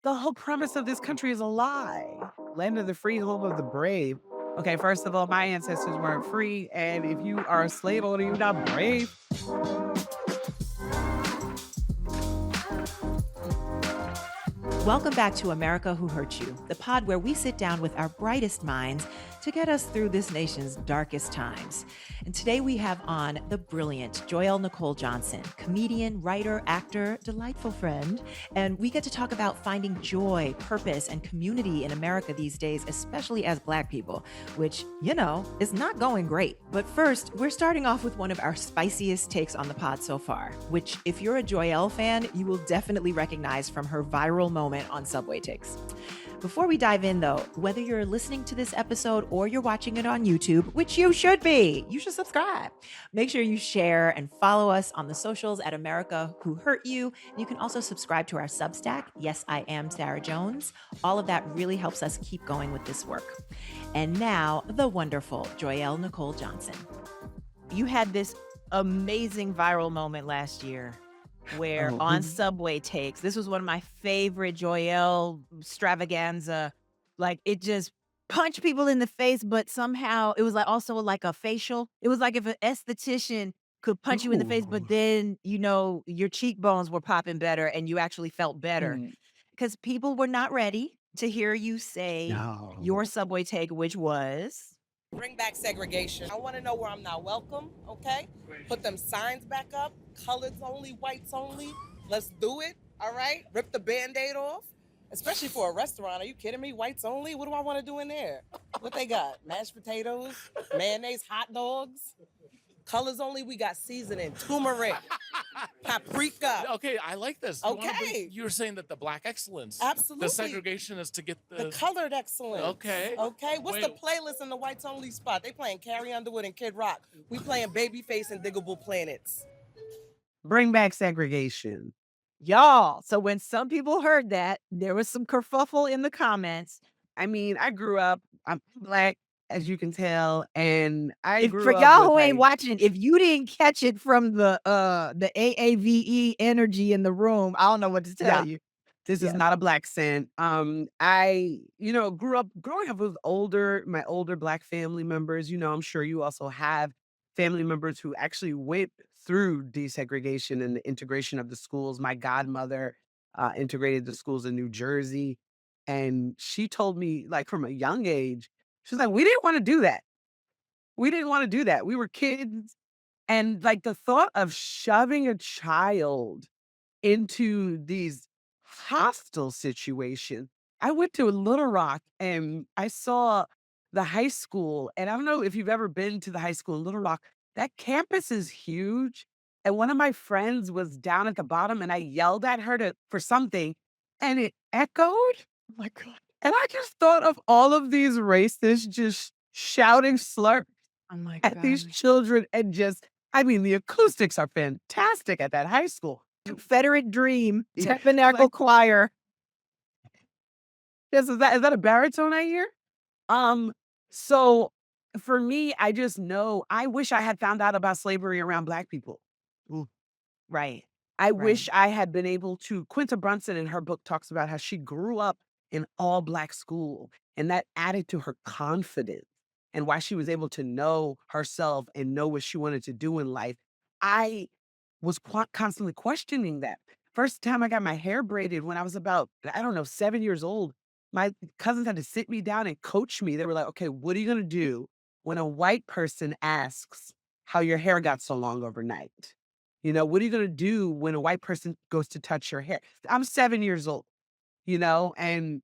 The whole premise of this country is a lie. Land of the free, home of the brave. Okay, first of all, my ancestors weren't free, and if you are a slave owner, you're not brave. Welcome back to America Who Hurt You, the pod where we sit down with our brightest minds to get us through this nation's darkest times. And today we have on the brilliant Joyelle Nicole Johnson, comedian, writer, actor, delightful friend. And we get to talk about finding joy, purpose, and community in America these days, especially as Black people, which, is not going great. But first, we're starting off with one of our spiciest takes on the pod so far, which, if you're a Joyelle fan, you will definitely recognize from her viral moment on Subway Takes. Before we dive in, though, whether you're listening to this episode or you're watching it on YouTube, which you should be, you should subscribe. Make sure you share and follow us on the socials at America Who Hurt You. And you can also subscribe to our Substack, Yes, I Am Sarah Jones. All of that really helps us keep going with this work. And now, the wonderful Joyelle Nicole Johnson. You had this amazing viral moment last year where on Subway Takes, this was one of my favorite Joyelle extravaganza. Like, it just punched people in the face, but somehow it was like also like a facial. It was like if an esthetician could punch you in the face, but then, your cheekbones were popping better and you actually felt better. Mm, Because people were not ready to hear you say your no. Subway Take, which was. Bring back segregation. I want to know where I'm not welcome, okay? Put them signs back up. Colors only, whites only. Let's do it, all right? Rip the Band-Aid off. Especially for a restaurant. Are you kidding me? Whites only? What do I want to do in there? What they got? Mashed potatoes, mayonnaise, hot dogs. Colors only, we got seasoning, turmeric, paprika. Okay, I like this. Okay. You were saying that the black excellence, Absolutely. the segregation is to get The colored excellence. Okay. Okay. What's Wait. the playlist in the whites only spot? They playing Carrie Underwood and Kid Rock. We playing Babyface and Diggable Planets. Bring back segregation. Y'all. So when some people heard that, there was some kerfuffle in the comments. I mean, I grew up, I'm Black, as you can tell, and I If grew for up y'all with who ain't like, watching, if you didn't catch it from the AAVE energy in the room, I don't know what to tell yeah, you. this is Yes. not a Black scent. Growing up with my older Black family members. I'm sure you also have family members who actually went through desegregation and the integration of the schools. My godmother integrated the schools in New Jersey. And she told me, like, from a young age, she's like, we didn't want to do that. We didn't want to do that. We were kids. And like the thought of shoving a child into these hostile situations. I went to Little Rock and I saw the high school. And I don't know if you've ever been to the high school in Little Rock. That campus is huge. And one of my friends was down at the bottom and I yelled at her for something and it echoed. Oh my God. And I just thought of all of these racists just shouting slurs Oh my at these gosh. children and I mean, the acoustics are fantastic at that high school. Confederate Dream, Yeah, Tabernacle like, Choir. yes, is that a baritone I hear? Um, so for me, I just know I wish I had found out about slavery around Black people. Mm. Right. I Right. wish I had been able to. Quinta Brunson in her book talks about how she grew up in all Black school, and that added to her confidence and why she was able to know herself and know what she wanted to do in life. I was constantly questioning that. First time I got my hair braided when I was about, I don't know, 7 years old, my cousins had to sit me down and coach me. They were like, okay, what are you going to do when a white person asks how your hair got so long overnight? What are you going to do when a white person goes to touch your hair? I'm 7 years old, and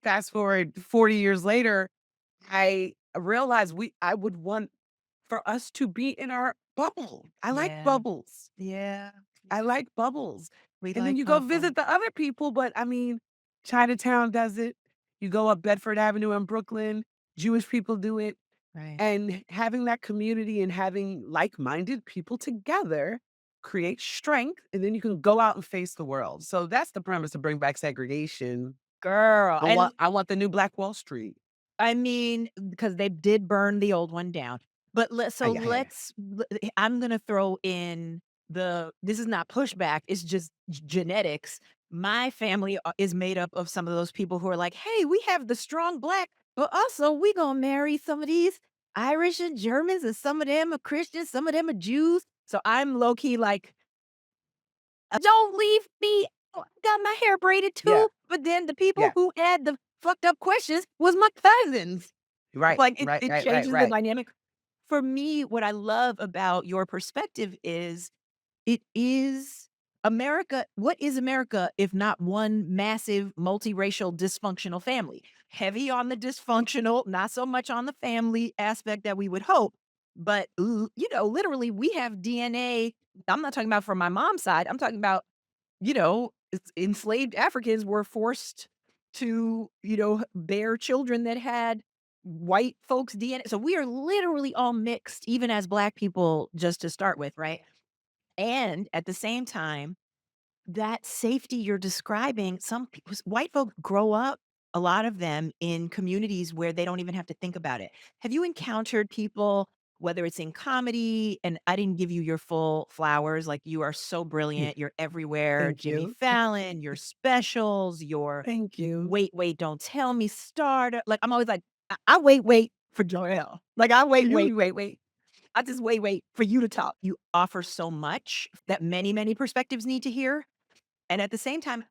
fast forward 40 years later, I realized I would want for us to be in our bubble. I like Yeah. bubbles. Yeah. I like bubbles. We And then like you go bubble. visit the other people, but I mean, Chinatown does it. You go up Bedford Avenue in Brooklyn, Jewish people do it. Right. And having that community and having like-minded people together creates strength, and then you can go out and face the world. So that's the premise to bring back segregation. Girl. I And want I want the new Black Wall Street. I mean, because they did burn the old one down. But Yeah, yeah, yeah. I'm gonna throw in this is not pushback, it's just genetics. My family is made up of some of those people who are like, "Hey, we have the strong black, but also we gonna marry some of these Irish and Germans, and some of them are Christians, some of them are Jews." So I'm low key like, "Don't leave me. I got my hair braided Yeah, too." But then the people yeah. who had the fucked up questions was my cousins. Right, Like right, it right, right, changes the right. dynamic. For me, what I love about your perspective is it is America. What is America if not one massive multiracial dysfunctional family? Heavy on the dysfunctional, not so much on the family aspect that we would hope. But literally, we have DNA. I'm not talking about from my mom's side. I'm talking about enslaved Africans were forced to bear children that had white folks' DNA. So we are literally all mixed, even as Black people, just to start with, right? And at the same time, that safety you're describing, some white folk grow up, a lot of them in communities where they don't even have to think about it. Have you encountered people, whether it's in comedy, and I didn't give you your full flowers, like you are so brilliant, you're everywhere, Thank Jimmy you. Fallon, your specials, your Thank you. wait, wait, don't tell me starter. Like I'm always like, I wait, wait for Joelle. Like I wait, wait, wait, wait. I just wait, wait for you to talk. You offer so much that many, many perspectives need to hear. And at the same time,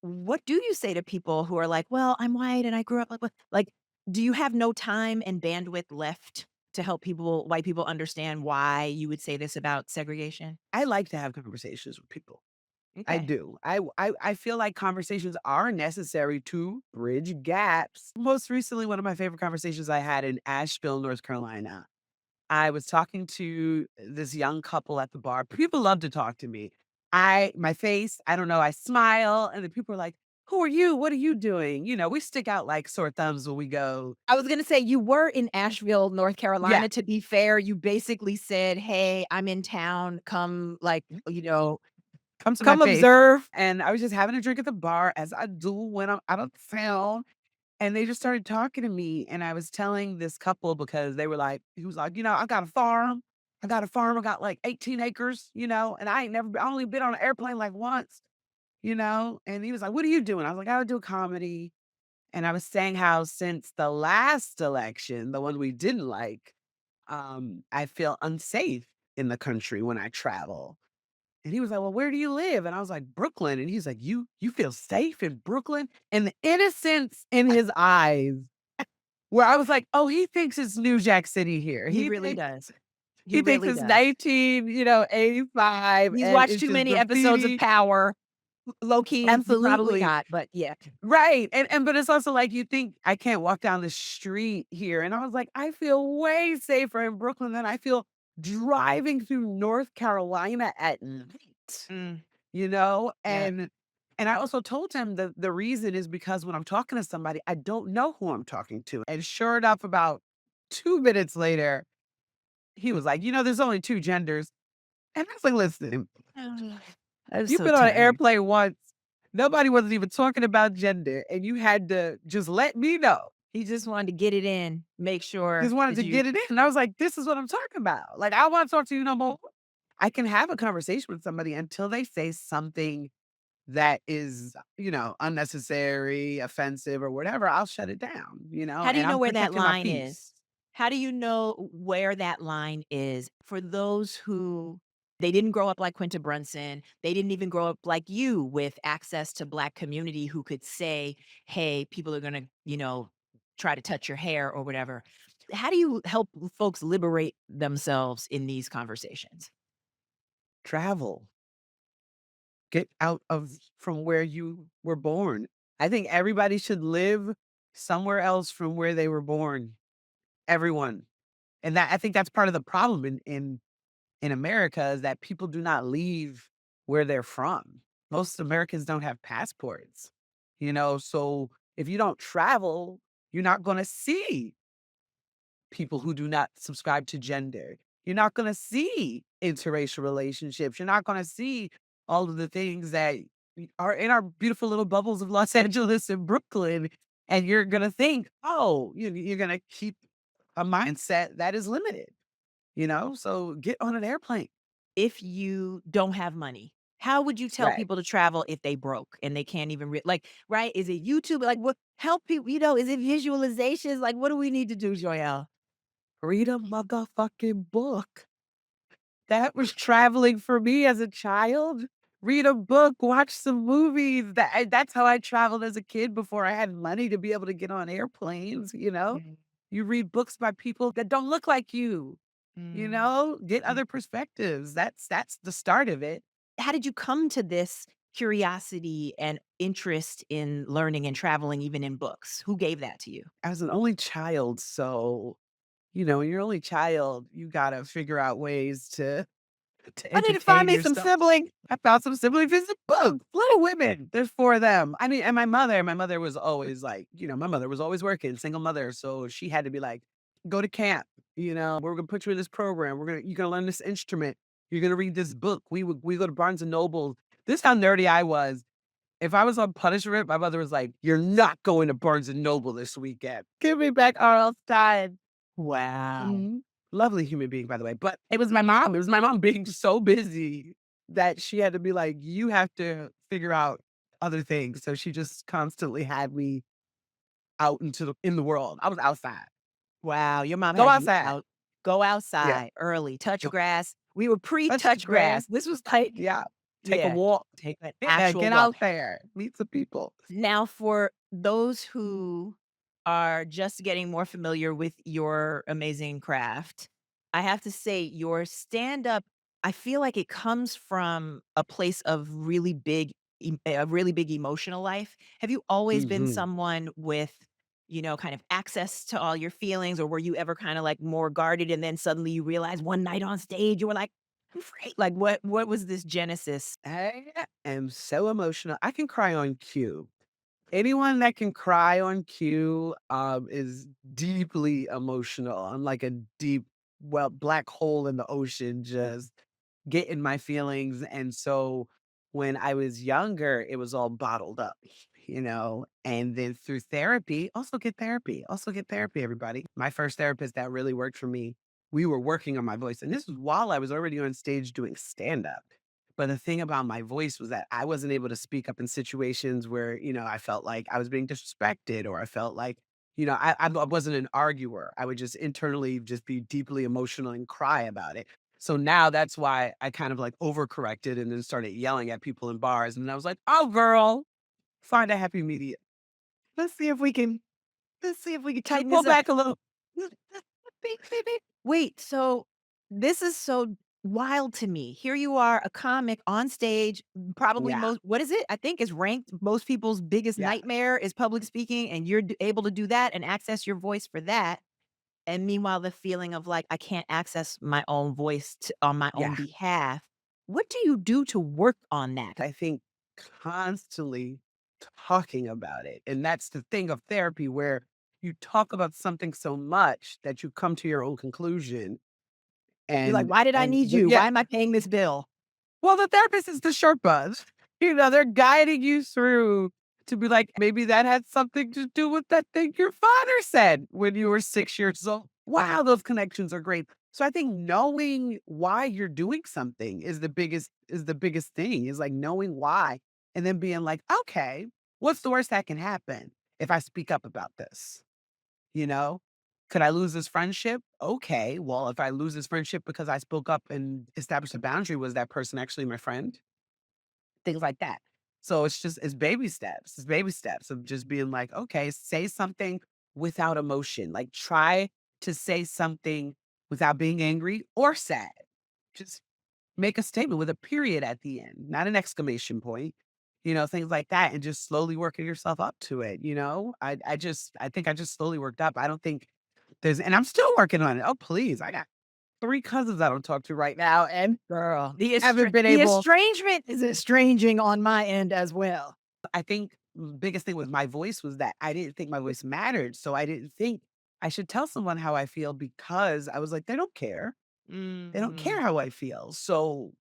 what do you say to people who are like, "Well, I'm white and I grew up like what?" Like, do you have no time and bandwidth left to help white people understand why you would say this about segregation? I like to have conversations with people. I Okay. do. I feel like conversations are necessary to bridge gaps. Most recently, one of my favorite conversations I had in Asheville, North Carolina. I was talking to this young couple at the bar. People love to talk to me. My face, I don't know, I smile, and the people are like, "Who are you? What are you doing?" We stick out like sore thumbs when we go. I was gonna say you were in Asheville, North Yeah, Carolina. To be fair, you basically said, "Hey, I'm in town. Come, like, come to my come face. observe." And I was just having a drink at the bar as I do when I'm out of town. And they just started talking to me, and I was telling this couple because they were like he was like, "I got a farm. I got a farm. I got like 18 acres, and I ain't never I only been on an airplane like once. And he was like, "What are you doing?" I was like, "I would do comedy." And I was saying how since the last election, the one we didn't like, I feel unsafe in the country when I travel. And he was like, "Well, where do you live?" And I was like, "Brooklyn." And he's like, "You feel safe in Brooklyn?" And the innocence in his eyes, where I was like, "Oh, he thinks it's New Jack City here. He He really thinks does. He he thinks really it's does. 1985 He's and watched it's too just many episodes of graffiti." Power. Low key, probably Absolutely. not, but yeah. Right. And but it's also like you think I can't walk down the street here. And I was like, I feel way safer in Brooklyn than I feel driving through North Carolina at night. Mm, you know? yeah. And I also told him that the reason is because when I'm talking to somebody, I don't know who I'm talking to. And sure enough, about 2 minutes later, he was like, there's only two genders. And I was like, listen, Ugh, I'm you've so been on an tired. airplane once. Nobody wasn't even talking about gender. And you had to just let me know. He just wanted to get it in, make sure Just wanted that to you get it in. And I was like, this is what I'm talking about. Like, I want to talk to you no more. I can have a conversation with somebody until they say something that is, unnecessary, offensive, or whatever. I'll shut it down, how do you and know I'm where that protecting my line is? peace. How do you know where that line is for those who they didn't grow up like Quinta Brunson, they didn't even grow up like you with access to Black community who could say, "Hey, people are gonna, try to touch your hair," or whatever. How do you help folks liberate themselves in these conversations? Travel, get out of from where you were born. I think everybody should live somewhere else from where they were born. Everyone. And that I think that's part of the problem in America is that people do not leave where they're from. Most Americans don't have passports. So if you don't travel, you're not going to see people who do not subscribe to gender. You're not going to see interracial relationships. You're not going to see all of the things that are in our beautiful little bubbles of Los Angeles and Brooklyn. And you're going to think, oh, you're going to keep a mindset that is limited. So get on an airplane. if you don't have money? How would you tell Right. people to travel if they broke and they can't even like, right? Is it YouTube? Like, what help people? Is it visualizations? Like, what do we need to do, Joyelle? Read a motherfucking book. That was traveling for me as a child. Read a book, watch some movies. That's how I traveled as a kid before I had money to be able to get on airplanes, you know? Mm, You read books by people that don't look like you, mm, get mm. other perspectives. That's the start of it. How did you come to this curiosity and interest in learning and traveling, even in books? Who gave that to you? I was an only child, so, when you're only child, you gotta figure out ways to I need to find entertain me some yourself. siblings. I found some siblings in the book. Little Women. There's 4 of them. I mean, and my mother was always like, my mother was always working, single mother. So she had to be like, go to camp, we're gonna put you in this program. You're gonna learn this instrument. You're gonna read this book. We go to Barnes and Noble. This is how nerdy I was. If I was on punishment, my mother was like, you're not going to Barnes and Noble this weekend. Give me back R.L. Stein. Wow. Mhm. Lovely human being, by the way, but it was my mom. It was my mom being so busy that she had to be like, "You have to figure out other things." So she just constantly had me out in the world. I was outside. Wow, your mom Go had you outside. out. Go Yeah. outside early, touch Yep. grass. We were Touch the pre-touch grass. grass. This was like, Yeah. Take a yeah, walk. take an Yeah, actual get walk. out there. Meet some people. Now, for those who are just getting more familiar with your amazing craft, I have to say your stand-up, I feel like it comes from a place of a really big emotional life. Have you always been Mhm. someone with, kind of access to all your feelings, or were you ever kind of like more guarded and then suddenly you realize one night on stage you were like, I'm free. Like what was this genesis? I am so emotional. I can cry on cue. Anyone that can cry on cue, is deeply emotional. I'm like a deep, well, black hole in the ocean, just getting my feelings. And so when I was younger, it was all bottled up, and then through therapy, also get therapy, everybody. My first therapist that really worked for me, we were working on my voice. And this was while I was already on stage doing stand up. But the thing about my voice was that I wasn't able to speak up in situations where, I felt like I was being disrespected or I felt like, I wasn't an arguer. I would just internally just be deeply emotional and cry about it. So now that's why I kind of like overcorrected and then started yelling at people in bars. And I was like, oh, girl, find a happy medium. Let's see if we can, let's see if we can Tighten pull this up. back a little. Beep, beep, beep. Wait, so this is so wild to me. Here you are, a comic on stage, probably Yeah. what is it? I think is ranked most people's biggest Yeah. nightmare is public speaking, and you're able to do that and access your voice for that. And meanwhile, the feeling of like, I can't access my own voice on my own Yeah. behalf. What do you do to work on that? I think constantly talking about it. And that's the thing of therapy where you talk about something so much that you come to your own conclusion You're like, and why did I and need the you? yeah. Why am I paying this bill? Well, the therapist is the Sherpas. They're guiding you through to be like, maybe that had something to do with that thing your father said when you were 6 years old. Wow, those connections are great. So I think knowing why you're doing something is the biggest thing, is like knowing why and then being like, okay, what's the worst that can happen if I speak up about this? You know? Could I lose this friendship? Okay. Well, if I lose this friendship because I spoke up and established a boundary, was that person actually my friend? Things like that. So it's baby steps. It's baby steps of just being like, okay, say something without emotion. Like try to say something without being angry or sad. Just make a statement with a period at the end, not an exclamation point. Things like that, and just slowly working yourself up to it. I think I just slowly worked up. I don't think and I'm still working on it. Oh, please. I got 3 cousins I don't talk to right now and Girl, haven't been the able. estrangement is estranging on my end as well. I think the biggest thing with my voice was that I didn't think my voice mattered. So I didn't think I should tell someone how I feel because I was like, they don't care. They don't Mhm. care how I feel. So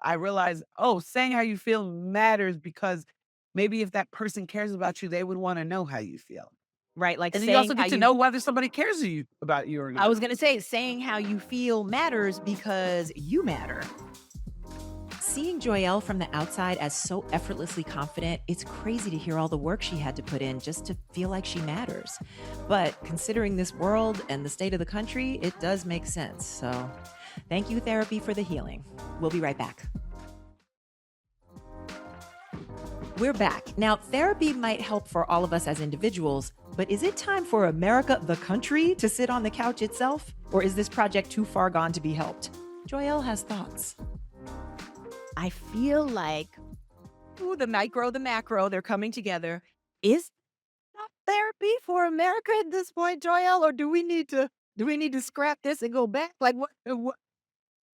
I realized, oh, saying how you feel matters because maybe if that person cares about you, they would want to know how you feel. Right, like And then you saying also how get to you know whether somebody cares about you or I not. was gonna say saying how you feel matters because you matter. seeing Joyelle from the outside as so effortlessly confident, it's crazy to hear all the work she had to put in just to feel like she matters. But considering this world and the state of the country, it does make sense. So thank you, therapy, for the healing. We'll be right back. We're back. Now, therapy might help for all of us as individuals, but is it time for America, the country, to sit on the couch itself? Or is this project too far gone to be helped? Joyelle has thoughts. I feel like, ooh, the micro, the macro, they're coming together. Is that therapy for America at this point, Joyelle, or do we need to scrap this and go back? Like Back to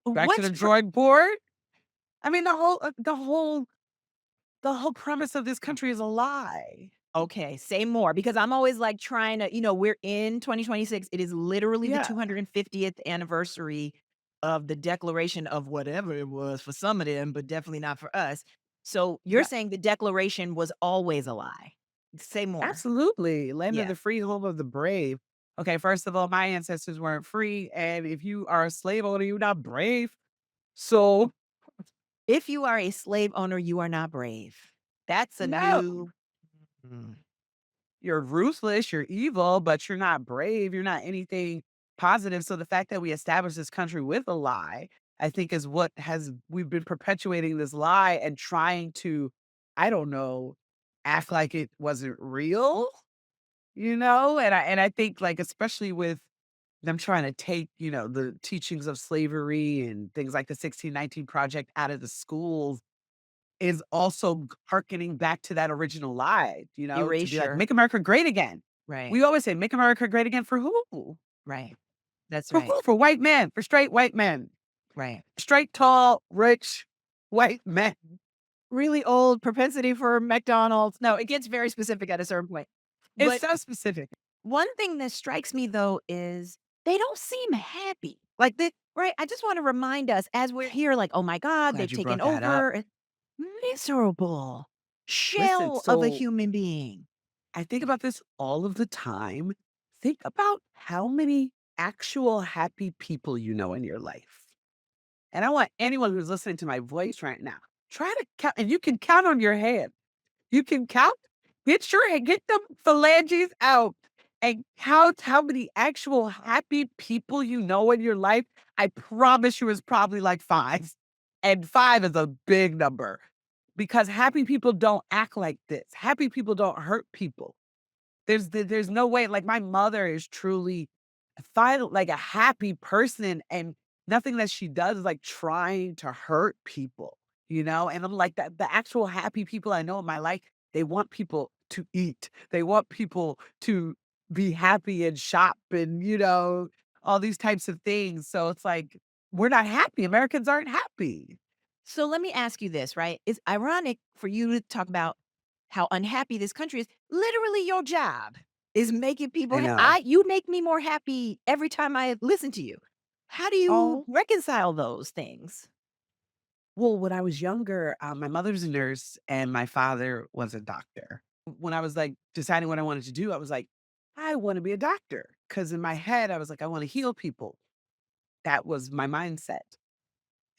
what's the drawing board. I mean, the whole premise of this country is a lie. Okay, say more because I'm always like trying to, we're in 2026. It is literally the Yeah, 250th anniversary of the declaration of whatever it was for some of them, but definitely not for us. So you're yeah, saying the declaration was always a lie. Say more. absolutely. Land of Yeah. the free, home of the brave. Okay, first of all, my ancestors weren't free, and if you are a slave owner, you're not brave. So If you are a slave owner, you are not brave. That's a no, new. Mm. you're ruthless, you're evil, but you're not brave. You're not anything positive. So the fact that we established this country with a lie, I think, is what has we've been perpetuating this lie and trying to, I don't know, act like it wasn't real. And I think, like, especially with them trying to take, the teachings of slavery and things like the 1619 project out of the schools is also hearkening back to that original lie, to be like, Erasure. make America great again. Right. We always say, make America great again for who? Right. That's For right. who? For white men, for straight white men, Right. straight, tall, rich white men. Really old propensity for McDonald's. No, it gets very specific at a certain point. It's But so specific. one thing that strikes me though is they don't seem happy. Like they right. I just want to remind us as we're here, like, oh my God, they've Glad you taken brought that up. over. Miserable Listen, shell of a so human being. I think about this all of the time. Think about how many actual happy people you know in your life. And I want anyone who's listening to my voice right now, try to count, and you can count on your hand. You can count, get them phalanges out and count how many actual happy people you know in your life. I promise you it's probably like five. And five is a big number because happy people don't act like this. Happy people don't hurt people. There's no way, like, my mother is truly like, a happy person, and nothing that she does is, like, trying to hurt people. And I'm like, that the actual happy people I know in my life, they want people to eat. They want people to be happy and shop and, all these types of things. So it's like, we're not happy. Americans aren't happy. So let me ask you this, right? It's ironic for you to talk about how unhappy this country is. Literally, your job is making people. I know. You make me more happy every time I listen to you. How do you Oh. reconcile those things? Well, when I was younger, my mother's a nurse and my father was a doctor. When I was like deciding what I wanted to do, I was like, I want to be a doctor. Cause in my head, I was like, I want to heal people. That was my mindset.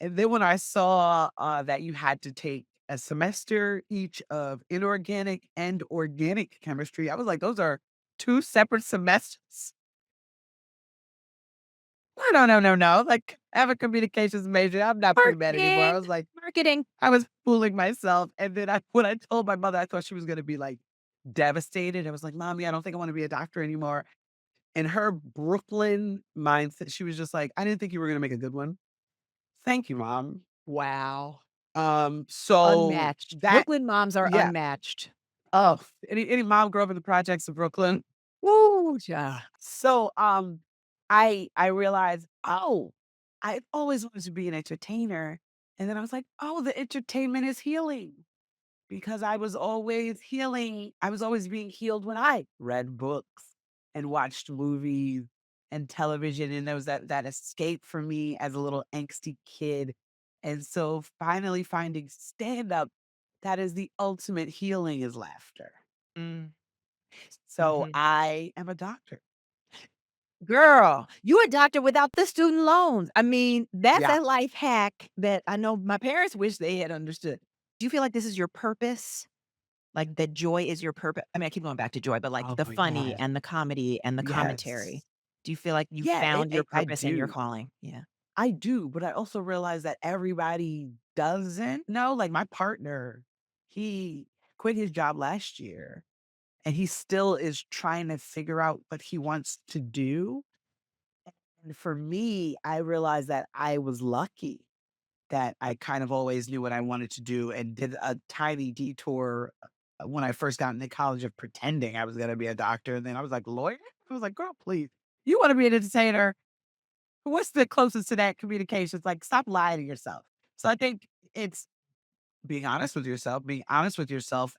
And then when I saw that you had to take a semester each of inorganic and organic chemistry, I was like, those are two separate semesters. No, no, no, no. Like, I have a communications major. I'm not pre-med anymore. I Marketing, was like, marketing. I was fooling myself, and then when I told my mother, I thought she was gonna be, like, devastated. I was like, "Mommy, I don't think I wanna be a doctor anymore." In her Brooklyn mindset, she was just like, "I didn't think you were gonna make a good one." "Thank you, mom." Wow, So unmatched. that Brooklyn moms are yeah. unmatched. Oh, any mom grew up in the projects of Brooklyn. Woo, yeah. So, I realized, "Oh, I've always wanted to be an entertainer." And then I was like, "Oh, the entertainment is healing." Because I was always healing. I was always being healed when I read books and watched movies and television, and there was that escape for me as a little angsty kid. And so finally finding stand up, that is the ultimate healing is laughter. Mm, So mhm. I am a doctor. Girl, you a doctor without the student loans. I mean, that's Yeah. a life hack that I know my parents wish they had understood. Do you feel like this is your purpose? Like, that joy is your purpose? I mean, I keep going back to joy, but, like, Oh the my funny god. and the comedy and the commentary. Yes. Do you feel like you Yeah, found your I purpose and your do. calling? Yeah. I do, but I also realize that everybody doesn't know. Like my partner, he quit his job last year and he still is trying to figure out what he wants to do. And for me, I realized that I was lucky that I kind of always knew what I wanted to do and did a tiny detour when I first got into college of pretending I was going to be a doctor. And then I was like, lawyer? I was like, girl, please. You want to be an entertainer? What's the closest to that communication? It's like, stop lying to yourself. So I think it's being honest with yourself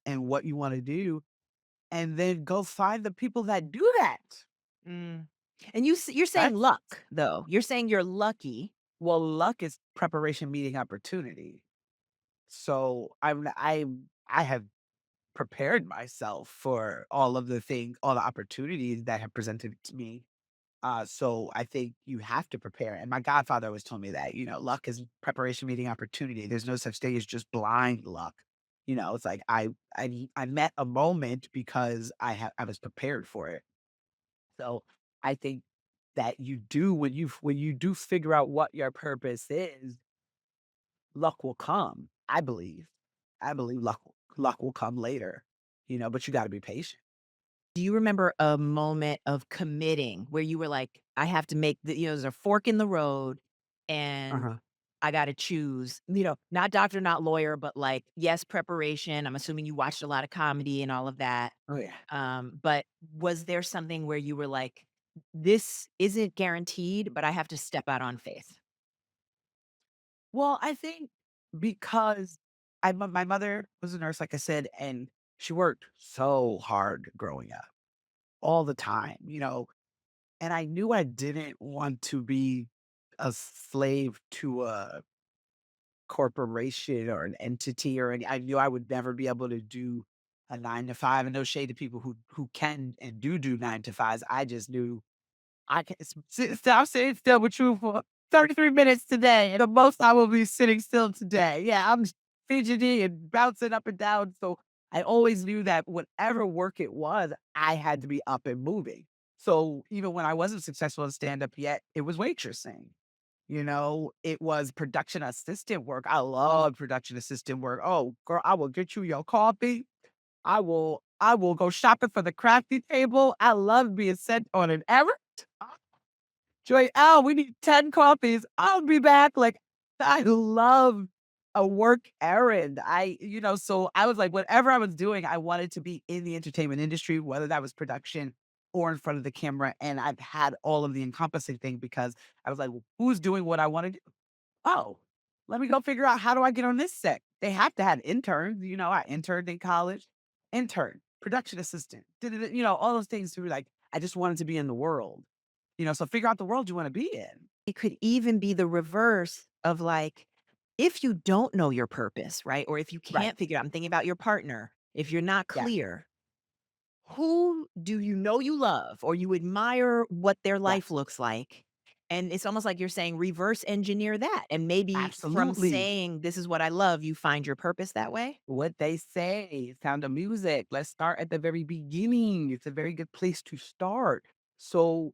and what you want to do, and then go find the people that do that. Mm. And you're saying That's luck, though. You're saying you're lucky. well, luck is preparation meeting opportunity. So I have prepared myself for all of the things, all the opportunities that have presented to me. So I think you have to prepare. And my godfather always told me that, luck is preparation meeting opportunity. There's no such thing as just blind luck. It's like I met a moment because I was prepared for it. So I think that you do when you do figure out what your purpose is, luck will come. I believe. I believe luck will come later, but you got to be patient. Do you remember a moment of committing where you were like, "I have to make there's a fork in the road, and Uh-huh. I gotta choose," not doctor, not lawyer, but, like, yes, preparation. I'm assuming you watched a lot of comedy and all of that. Oh yeah. But was there something where you were like, "This isn't guaranteed, but I have to step out on faith?" Well, I think because my mother was a nurse, like I said, and she worked so hard growing up, all the time, and I knew I didn't want to be a slave to a corporation or an entity or any. I knew I would never be able to do a 9 to 5, and no shade to people who can and do 9 to 5s. I just knew I can sit still. I'm sitting still with you for 33 minutes today, and the most I will be sitting still today. Yeah, I'm fidgety and bouncing up and down. So I always knew that whatever work it was, I had to be up and moving. So even when I wasn't successful in stand up yet, it was waitressing. It was production assistant work. I love production assistant work. Oh, girl, I will get you your coffee. I will go shopping for the crafty table. I love being sent on an errand. Joy, oh, we need 10 coffees. I'll be back. Like, I love a work errand. So I was like, whatever I was doing, I wanted to be in the entertainment industry, whether that was production or in front of the camera. And I've had all of the encompassing thing because I was like, well, who's doing what I want to do? Oh, let me go figure out how do I get on this set. They have to have interns. I interned in college, intern, production assistant, all those things to be like, I just wanted to be in the world. So figure out the world you wanna be in. It could even be the reverse of, like, if you don't know your purpose, right? Or if you Right. can't figure out I'm thinking about your partner. If you're not Yeah. clear, who do you know you love or you admire what their life Yes. looks like? And it's almost like you're saying reverse engineer that. And maybe from Absolutely. saying, "This is what I love," you find your purpose that way? What they say, Sound of Music. Let's start at the very beginning. It's a very good place to start. So,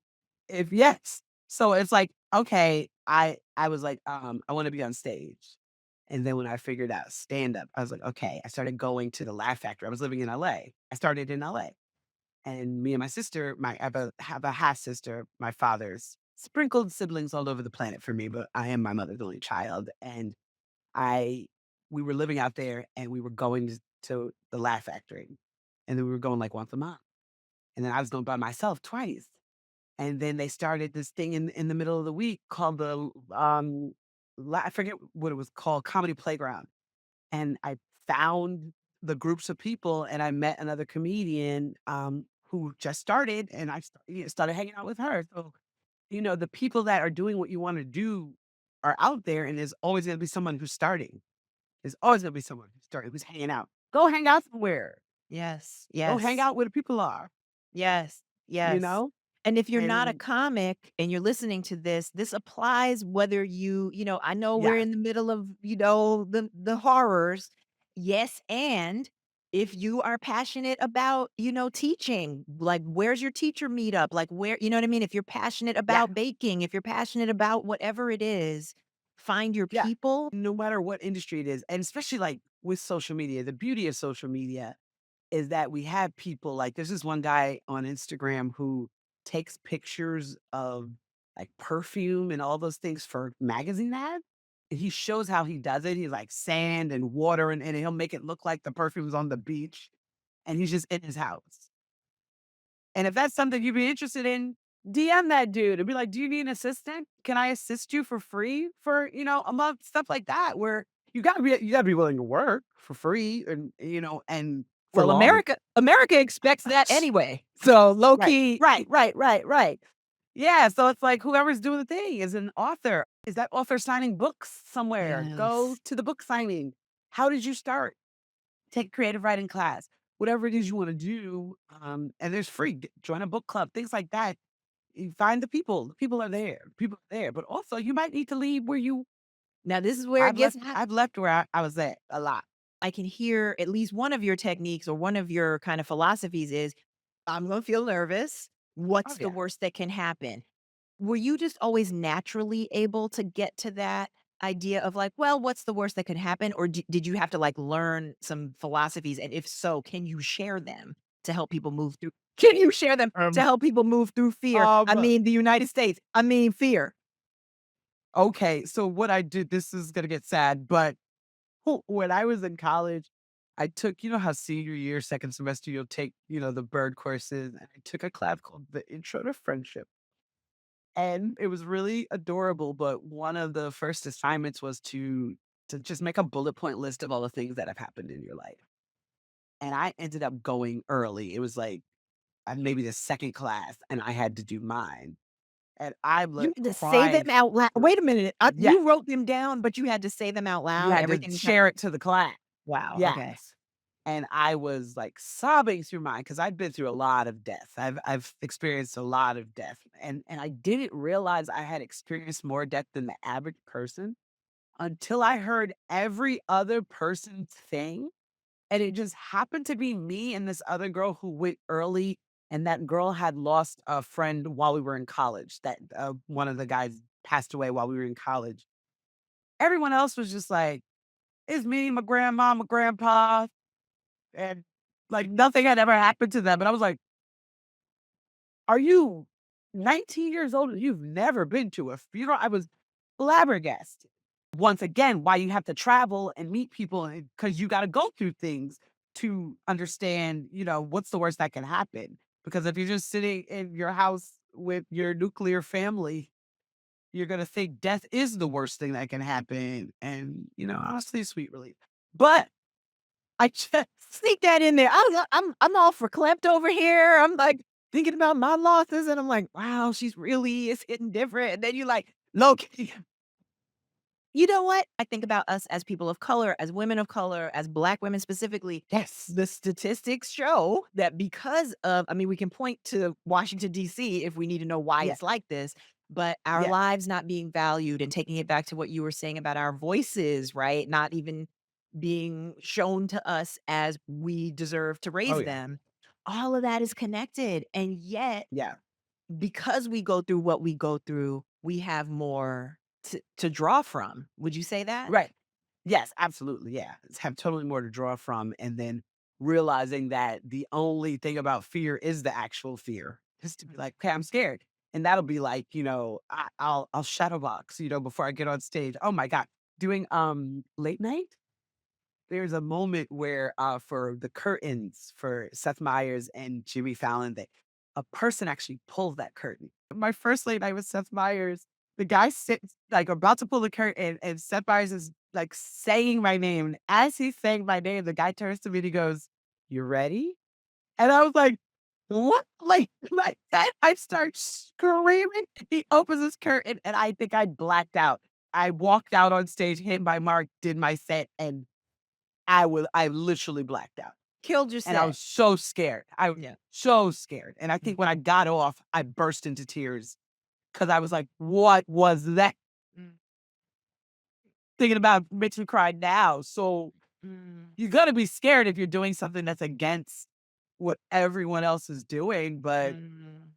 if yes. So it's like, okay, I was like, I wanna be on stage. And then when I figured out stand up, I was like, okay, I started going to the Laugh Factory. I was living in LA. I started in LA. And me and my sister, I have a half sister, my father's sprinkled siblings all over the planet for me, but I am my mother's only child. And I we were living out there and we were going to the Laugh Factory. And then we were going like once a month. And then I was going by myself twice. And then they started this thing in the middle of the week called the I forget what it was called, Comedy Playground. And I found the groups of people and I met another comedian who just started and started hanging out with her. So, the people that are doing what you want to do are out there and there's always going to be someone who's starting. There's always going to be someone who's starting, who's hanging out. Go hang out somewhere. Yes. Go hang Yes. out where the people are, Yes. you Yes. know? And if you're not a And comic and you're listening to this applies whether I know we're yeah, in the middle of, the horrors. Yes, and if you are passionate about, teaching, like where's your teacher meetup? Like where, you know what I mean? If you're passionate yeah, about baking, if you're passionate about whatever it is, find your yeah. people. No matter what industry it is, and especially like with social media, the beauty of social media is that we have people like there's this one guy on Instagram who takes pictures of like perfume and all those things for magazine ads. And he shows how he does it. He's like sand and water and he'll make it look like the perfume's on the beach and he's just in his house. And if that's something you'd be interested in, DM that dude and be like, do you need an assistant? Can I assist you for free for, a month? Stuff like that, where you gotta be willing to work for free and and for Well, long. America expects that anyway. So low Right. key, right. Yeah, so it's like whoever's doing the thing is an author. Is that author signing books somewhere? Go Yes. to the book signing. How did you start? Take a creative writing class. Whatever it is you want to do, and there's free. Join a book club, things like that. You find the people. The people are there. People are there. But also, you might need to leave where you. Now this is where it I've gets left. hot. I've left where I was at a lot. I can hear at least one of your techniques or one of your kind of philosophies is, I'm gonna feel nervous. Oh What's the yeah. worst that can happen? Were you just always naturally able to get to that idea of like, well, what's the worst that could happen? Or did you have to like learn some philosophies? And if so, can you share them to help people move through? Can you share them to Um. help people move through fear? I Um. mean, the United States. I mean, fear. Okay. So what I did. This is gonna get sad, but when I was in college, I took, how senior year, second semester, you'll take, the bird courses. And I took a class called The Intro to Friendship. And it was really adorable. But one of the first assignments was to just make a bullet point list of all the things that have happened in your life. And I ended up going early. It was like maybe the second class, and I had to do mine. And I You had to say them cried. out loud. For, Wait a minute. yeah, You wrote them down, but you had to say them out you loud. had to Everything was share it to the class. wow. Okay. Yes. And I was, like, sobbing through mine because 'cause I've been through a lot of death. I've experienced a lot of death, and I didn't realize I had experienced more death than the average person until I heard every other person's thing, and it just happened to be me and this other girl who went early, and that girl had lost a friend while we were in college, that, one of the guys passed away while we were in college. Everyone else was just like, "It's me, my grandma, my grandpa." And, like, nothing had ever happened to them, and I was like, "Are you 19 years old and you've never been to a funeral?" I was flabbergasted. Once again, why you have to travel and meet people because you gotta go through things to understand, what's the worst that can happen. Because if you're just sitting in your house with your nuclear family, you're gonna think death is the worst thing that can happen, and, honestly, sweet relief. But I just Sneak that in there. I'm all verklempt over here. I'm like thinking about my losses, and I'm like, wow, she's really is hitting different. And then you like, look, you know what? I think about us as people of color, as women of color, as Black women specifically. yes. The statistics show that because of, I mean, we can point to Washington, D.C. if we need to know why Yeah. it's like this, but our Yeah. lives not being valued and taking it back to what you were saying about our voices, right? Not even being shown to us as we deserve to Oh, raise yeah. them. All of that is connected. And yet, Yeah. because we go through what we go through, we have more to draw from. Would you say that? Right. Yes, absolutely, yeah. Have totally more to draw from, and then realizing that the only thing about fear is the actual fear. Just to be like, "Okay, I'm scared." And that'll be like, I'll shadow box, before I get on stage. Oh my god. Doing, late night? There's a moment where, for the curtains for Seth Meyers and Jimmy Fallon, that a person actually pulls that curtain. My first late night with Seth Meyers, the guy sits like about to pull the curtain, and Seth Meyers is like saying my name. And as he's saying my name, the guy turns to me and he goes, "You ready?" And I was like, "What?" Like that. I start screaming. He opens his curtain, and I think I blacked out. I walked out on stage, hit my mark, did my set, and I literally blacked out. Killed your And I set. was so scared. I was Yeah. so scared. And I think when I got off, I burst into tears because I was like, what was that? Mm, Thinking about makes me cry now. So mm, you're gonna be scared if you're doing something that's against what everyone else is doing. But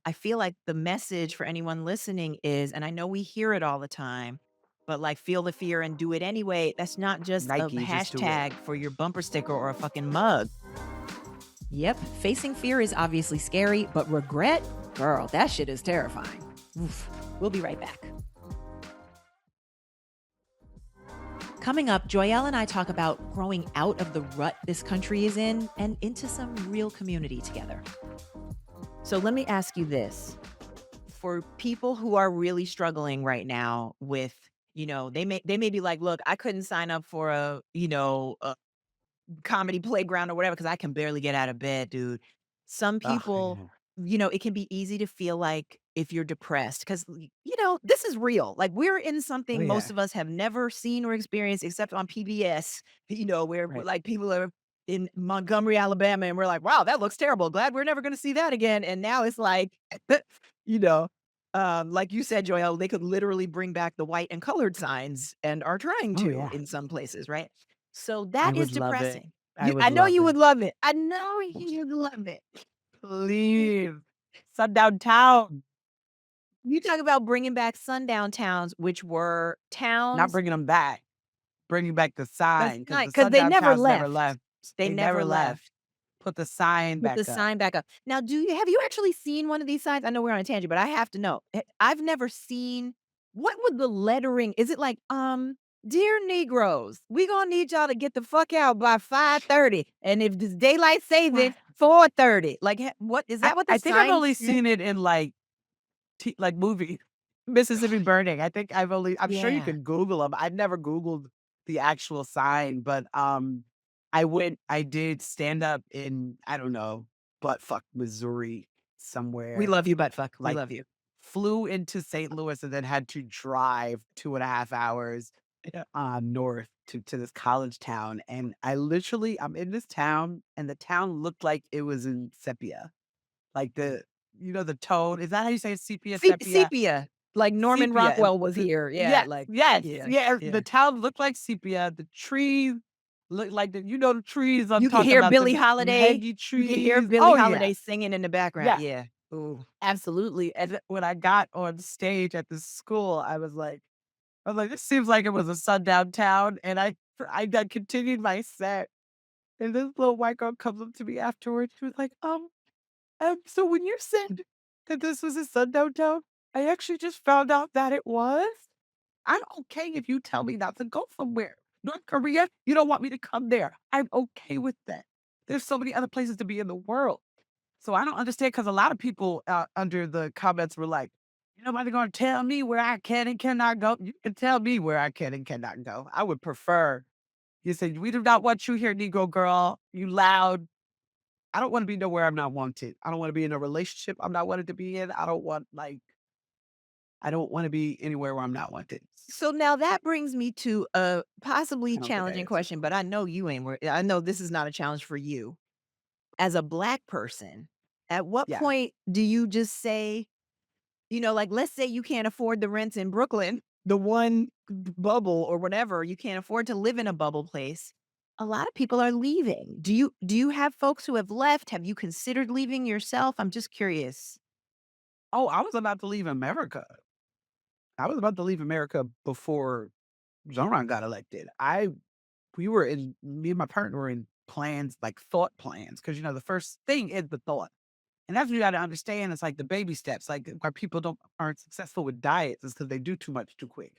I feel like the message for anyone listening is, and I know we hear it all the time, but like feel the fear and do it anyway. That's not just a Nike, just do it. hashtag for your bumper sticker or a fucking mug. Yep, facing fear is obviously scary, but regret, girl, that shit is terrifying. Oof. We'll be right back. Coming up, Joyelle and I talk about growing out of the rut this country is in and into some real community together. So let me ask you this. For people who are really struggling right now with, they may be like, look, I couldn't sign up for a comedy playground or whatever because I can barely get out of bed, dude. Some Ugh, people, yeah. it can be easy to feel like if you're depressed because, this is real. Like we're in Oh something most yeah. of us have never seen or experienced except on PBS, where Right. like people are in Montgomery, Alabama, and we're like, wow, that looks terrible. Glad we're never going to see that again. And now it's like, you know, like you said, Joelle, they could literally bring back the white and colored signs and are trying Oh to yeah. in some places, right? So I that is would love it. depressing. I would I know love you it. would love it. I know you would love it. Please. Sundown Town. You talk about bringing back sundown towns, which were Not towns bringing them back. Bringing back the that's sign because nice the because they sundown never towns never left. left. They They never never left. left. Put the sign Put the back up. sign back up. Now, have you actually seen one of these signs? I know we're on a tangent, but I have to know. I've never seen what would the lettering is it like, "Dear Negroes, we gonna need y'all to get the fuck out by 5:30, and if this daylight saving, What? 4:30." Like, what is I, that what the I think I've sign only said? seen it in like movie Mississippi Burning. I'm sure you Yeah. can Google them. I've never Googled the actual sign, but I did stand up in, I don't know, butt fuck Missouri We somewhere. love you, butt fuck. We Like love you. flew into St. Louis and then had to drive 2.5 hours Yeah. north to this college town. And I'm in this town and the town looked like it was in sepia. Like the tone. Is that how you say it? Sepia, sepia? Sepia, like Norman Sepia. And Rockwell was here. Yeah, yes, like yes, yeah, yeah. yeah. The town looked like sepia. The trees looked like the trees I'm You can talking hear about, Billie the Holiday. hedgy You can hear trees. Billie Oh yeah. Holiday singing in the background. Yeah. Yeah. Ooh. Absolutely. And then when I got on stage at the school, I was like, this seems like it was a sundown town. And I got continued my set. And this little white girl comes up to me afterwards. She was like, so when you said that this was a sundown town, I actually just found out that it was. I'm okay if you tell me not to go somewhere. North Korea, you don't want me to come there. I'm okay with that. There's so many other places to be in the world. So I don't understand because a lot of people under the comments were like, nobody going to tell me where I can and cannot go. You can tell me where I can and cannot go. I would prefer you said, we do not want you here, Negro girl. You loud. I don't want to be nowhere I'm not wanted. I don't want to be in a relationship I'm not wanted to be in. I don't want to be anywhere where I'm not wanted. So now that brings me to a possibly I don't think I challenging answered question, your but I question. know you ain't. I know this is not a challenge for you. As a Black person, at what Yeah. point do you just say, like, let's say you can't afford the rents in Brooklyn, the one bubble or whatever, you can't afford to live in a bubble place. A lot of people are leaving. Do you have folks who have left? Have you considered leaving yourself? I'm just curious. Oh, I was about to leave America. I was about to leave America before Zoran got elected. Me and my partner were in plans, like thought plans, because the first thing is the thought. And that's what you got to understand. It's like the baby steps. Like why people aren't successful with diets is because they do too much too quick.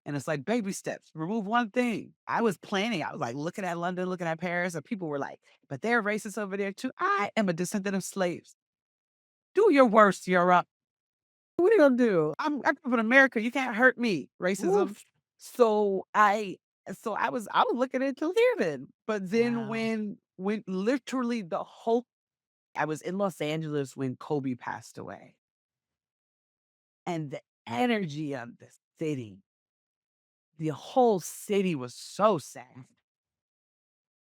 And it's like baby steps. Remove one thing. I was planning. I was like looking at London, looking at Paris, and people were like, "But they're racist over there too." I am a descendant of slaves. Do your worst, Europe. What are you gonna do? I come from America. You can't hurt me. Racism. Oof. So I was looking into leaving. But then Wow. when literally the whole I was in Los Angeles when Kobe passed away. And the energy of the whole city was so sad.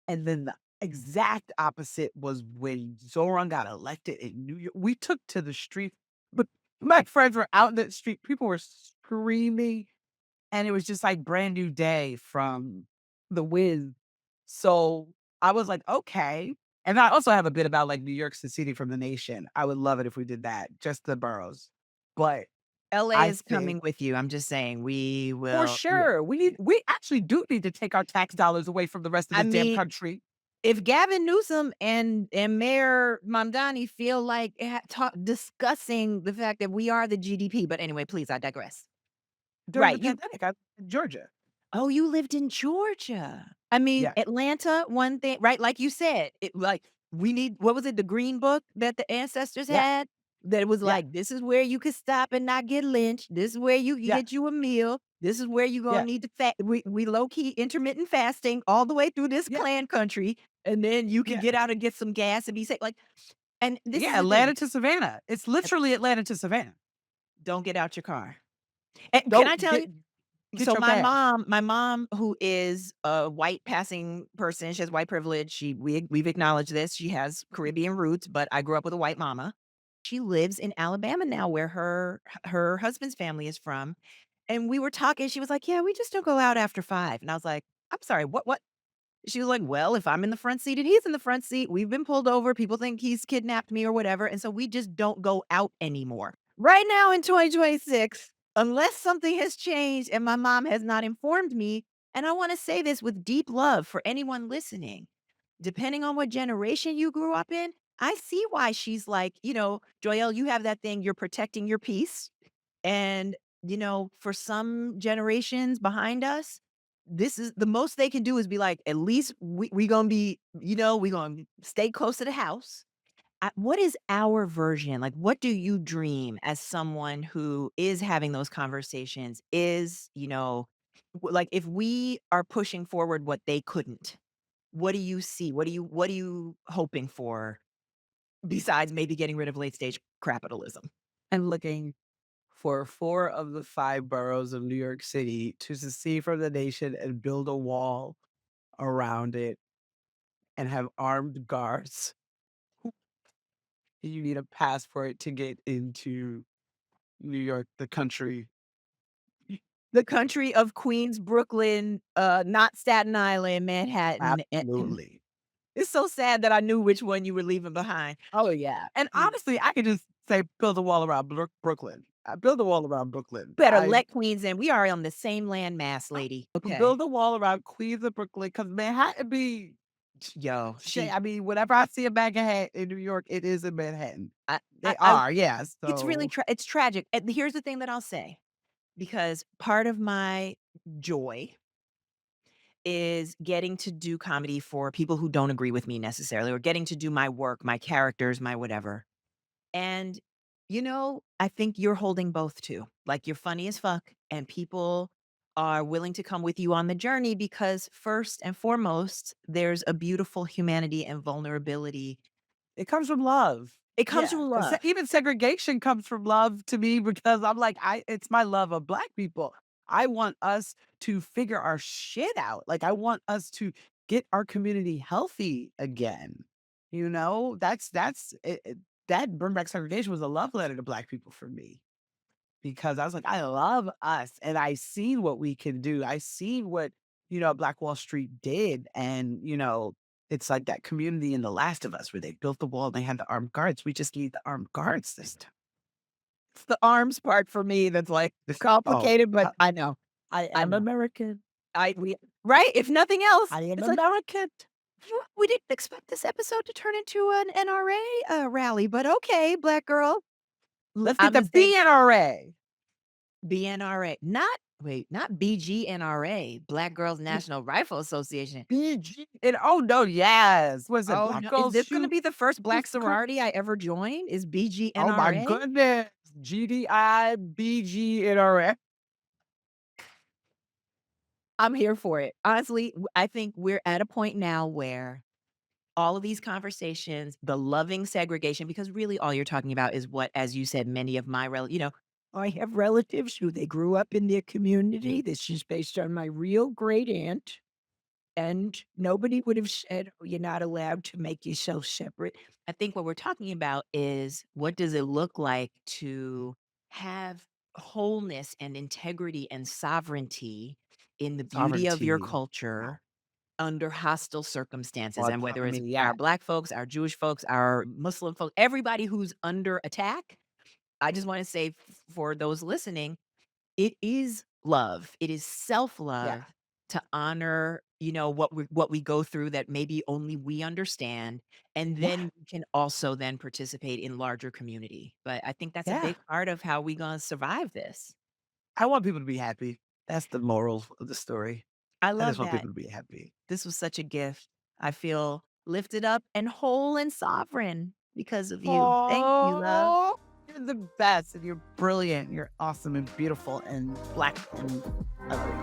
And then the exact opposite was when Zoran got elected in New York. We took to the street, but my friends were out in the street. People were screaming, and it was just like brand new day from the Wiz. So I was like, okay. And I also have a bit about like New York seceding from the nation. I would love it if we did that, just the boroughs. But LA I is think coming with you. I'm just saying we for will. Yeah. sure we actually do need to take our tax dollars away from the rest of I this damn mean, country. if Gavin Newsom and Mayor Mamdani feel like discussing the fact that we are the GDP, but anyway, please, I digress. During the Right, you pandemic, I in Georgia. oh, you lived in Georgia. I mean, Yeah, Atlanta, one thing, right? Like you said, it like we need what was it, the green book that the ancestors yeah, had? That it was yeah, like, this is where you could stop and not get lynched. This is where you can yeah, get you a meal. This is where you're gonna yeah, need to we low key intermittent fasting all the way through this yeah, clan country, and then you can yeah, get out and get some gas and be safe. Like, and this is yeah, the thing. Atlanta to Savannah. It's literally Atlanta to Savannah. Don't get out your car. And can I Don't tell you? get So your gas. my mom, who is a white passing person, she has white privilege. We've acknowledged this. She has Caribbean roots, but I grew up with a white mama. She lives in Alabama now, where her husband's family is from. And we were talking. She was like, "Yeah, we just don't go out after 5." And I was like, "I'm sorry, what?" She was like, "Well, if I'm in the front seat and he's in the front seat, we've been pulled over. People think he's kidnapped me or whatever. And so we just don't go out anymore." Right now in 2026, unless something has changed and my mom has not informed me, and I want to say this with deep love for anyone listening, depending on what generation you grew up in, I see why she's like, Joyelle, you have that thing, you're protecting your peace. And, for some generations behind us, this is the most they can do is be like, at least we gonna be, we gonna stay close to the house. What is our version? Like, what do you dream as someone who is having those conversations? Is, like if we are pushing forward what they couldn't, what do you see? What are you hoping for besides maybe getting rid of late stage capitalism? And looking for 4 of the 5 boroughs of New York City to secede from the nation and build a wall around it and have armed guards. You need a passport to get into New York, the country. The country of Queens, Brooklyn, not Staten Island, Manhattan. Absolutely. It's so sad that I knew which one you were leaving behind. Oh, yeah. And Mm. honestly, I could just say build a wall around Brooklyn. Build a wall around Brooklyn. Better let Queens in. We are on the same landmass, I lady. Okay. build a wall around Queens and Brooklyn because Manhattan be Yo, I mean, whenever I see a bag of hat in New York, it is in Manhattan. I, I, They I are, yeah. it's really, So it's tragic. And here's the thing that I'll say, because part of my joy is getting to do comedy for people who don't agree with me necessarily, or getting to do my work, my characters, my whatever. And, I think you're holding both too. Like you're funny as fuck, and people are willing to come with you on the journey because, first and foremost, there's a beautiful humanity and vulnerability. it comes from love. It comes Yeah, from because love. even segregation comes from love to me because I'm like, it's my love of Black people. I want us to figure our shit out. Like, I want us to get our community healthy again. That Bring Back Segregation was a love letter to Black people for me because I was like, I love us and I seen what we can do. I seen what, Black Wall Street did. And, it's like that community in The Last of Us where they built the wall and they had the armed guards. We just need the armed guards this time. It's the arms part for me that's like Oh, complicated, but I know. I I am know. American. We right? If nothing else, I am it's like American. we didn't expect this episode to turn into an NRA rally, but okay, Black girl. Let's get I'm the the same. BNRA. BNRA, not BGNRA, Black Girls National Rifle Association. BG. And oh no, yes. Was it Oh, Black no. Is Girls this gonna Shoot? be the first Black What's it called? sorority I ever join? Is Oh my BGNRA? goodness. GDIBGNRA. I'm here for it. Honestly, I think we're at a point now where all of these conversations, the loving segregation, because really all you're talking about is what, as you said, many of my I have relatives who they grew up in their community. This is based on my real great aunt. and nobody would have said, "Oh, you're not allowed to make yourself separate." I think what we're talking about is what does it look like to have wholeness and integrity and sovereignty in the beauty of your Sovereignty. Yeah. culture under hostile circumstances, and whether it's Autonomy. Yeah. our Black folks, our Jewish folks, our Muslim folks, everybody who's under attack, I just wanna say for those listening, it is love. It is Yeah. self-love to honor, what we go through that maybe only we understand, and Yeah. then we can also then participate in larger community. But I think that's a Yeah. big part of how we gonna survive this. I want people to be happy. That's the moral of the story. I I just love want that. people to be happy. This was such a gift. I feel lifted up and whole and sovereign because of you. Thank you, love. Oh, you're the best and you're brilliant. You're awesome and beautiful and black and I love you.